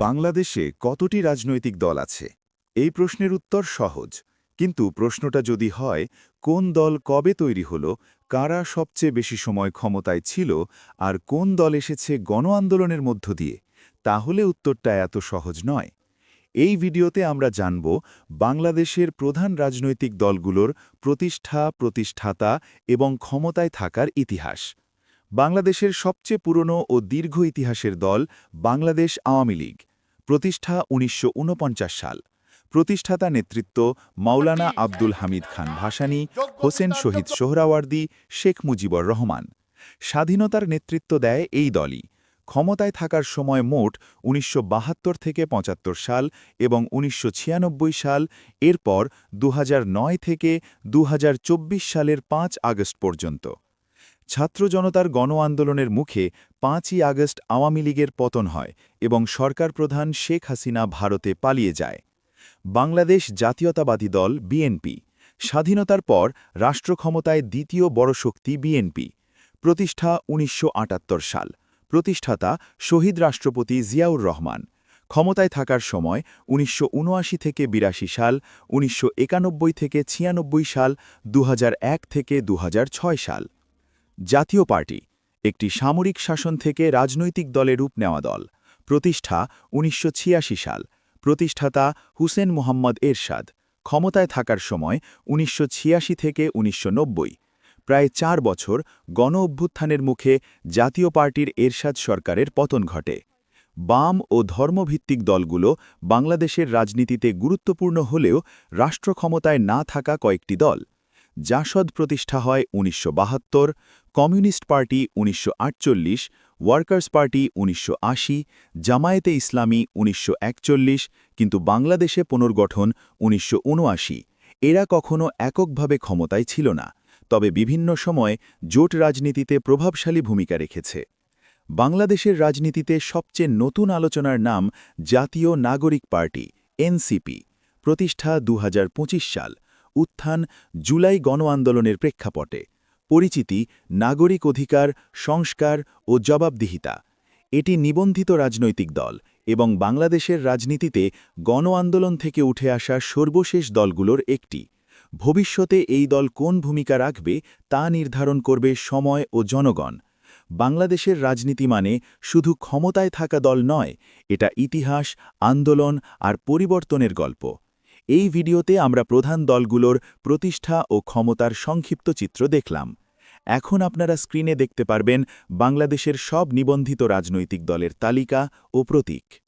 বাংলাদেশে কতটি রাজনৈতিক দল আছে? এই প্রশ্নের উত্তর সহজ। কিন্তু প্রশ্নটা যদি হয়, কোন দল কবে তৈরি হলো, কারা সবচেয়ে বেশি সময় ক্ষমতায় ছিল, আর কোন দল এসেছে গণ আন্দোলনের মধ্য দিয়ে, তাহলে উত্তরটা এত সহজ নয়। এই ভিডিওতে আমরা জানব বাংলাদেশের প্রধান রাজনৈতিক দলগুলোর প্রতিষ্ঠা, প্রতিষ্ঠাতা এবং ক্ষমতায় থাকার ইতিহাস। বাংলাদেশের সবচেয়ে পুরনো ও দীর্ঘ ইতিহাসের দল বাংলাদেশ আওয়ামী লীগ। প্রতিষ্ঠা ১৯৪৯ সাল। প্রতিষ্ঠাতা নেতৃত্ব মাওলানা আব্দুল হামিদ খান ভাসানী, হোসেন শহীদ সোহরাওয়ার্দী, শেখ মুজিবুর রহমান। স্বাধীনতার নেতৃত্ব দেয় এই দলই। ক্ষমতায় থাকার সময় মোট ১৯৭২ থেকে ৭৫ সাল এবং ১৯৯৬ সাল, এরপর ২০০৯ থেকে ২০২৪ সালের ৫ আগস্ট পর্যন্ত। ছাত্র জনতার গণ আন্দোলনের মুখে ৫ই আগস্ট আওয়ামী লীগের পতন হয় এবং সরকার প্রধান শেখ হাসিনা ভারতে পালিয়ে যায়। বাংলাদেশ জাতীয়তাবাদী দল বিএনপি। স্বাধীনতার পর রাষ্ট্র ক্ষমতায় দ্বিতীয় বড় শক্তি বিএনপি। প্রতিষ্ঠা ১৯৭৮ সাল। প্রতিষ্ঠাতা শহীদ রাষ্ট্রপতি জিয়াউর রহমান। ক্ষমতায় থাকার সময় ১৯৭৯ থেকে ৮২ সাল, ১৯৯১ থেকে ৯৬ সাল, ২০০১ থেকে ২০০৬ সাল। জাতীয় পার্টি একটি সামরিক শাসন থেকে রাজনৈতিক দলে রূপ নেওয়া দল। প্রতিষ্ঠা ১৯৮৬ সাল। প্রতিষ্ঠাতা হুসেন মোহাম্মদ এরশাদ। ক্ষমতায় থাকার সময় ১৯৮৬ থেকে ১৯৯০। প্রায় ৪ বছর গণ অভ্যুত্থানের মুখে জাতীয় পার্টির এরশাদ সরকারের পতন ঘটে। বাম ও ধর্মভিত্তিক দলগুলো বাংলাদেশের রাজনীতিতে গুরুত্বপূর্ণ হলেও রাষ্ট্র ক্ষমতায় না থাকা কয়েকটি দল। জাসদ প্রতিষ্ঠা হয় ১৯৭২, কমিউনিস্ট পার্টি ১৯৪৮, ওয়ার্কার্স পার্টি ১৯৮০, জামায়াতে ইসলামী ১৯৪১, কিন্তু বাংলাদেশে পুনর্গঠন ১৯৭৯। এরা কখনো এককভাবে ক্ষমতায় ছিল না, তবে বিভিন্ন সময় জোট রাজনীতিতে প্রভাবশালী ভূমিকা রেখেছে। বাংলাদেশের রাজনীতিতে সবচেয়ে নতুন আলোচনার নাম জাতীয় নাগরিক পার্টি এনসিপি। প্রতিষ্ঠা ২০২৫ সাল। উত্থান জুলাই গণ আন্দোলনের প্রেক্ষাপটে। পরিচিতি নাগরিক অধিকার, সংস্কার ও জবাবদিহিতা। এটি নিবন্ধিত রাজনৈতিক দল এবং বাংলাদেশের রাজনীতিতে গণ আন্দোলন থেকে উঠে আসা সর্বশেষ দলগুলোর একটি। ভবিষ্যতে এই দল কোন ভূমিকা রাখবে তা নির্ধারণ করবে সময় ও জনগণ। বাংলাদেশের রাজনীতি মানে শুধু ক্ষমতায় থাকা দল নয়, এটা ইতিহাস, আন্দোলন আর পরিবর্তনের গল্প। এই ভিডিওতে আমরা প্রধান দলগুলোর প্রতিষ্ঠা ও ক্ষমতার সংক্ষিপ্ত চিত্র দেখলাম। এখন আপনারা স্ক্রিনে দেখতে পারবেন বাংলাদেশের সব নিবন্ধিত রাজনৈতিক দলের তালিকা ও প্রতীক।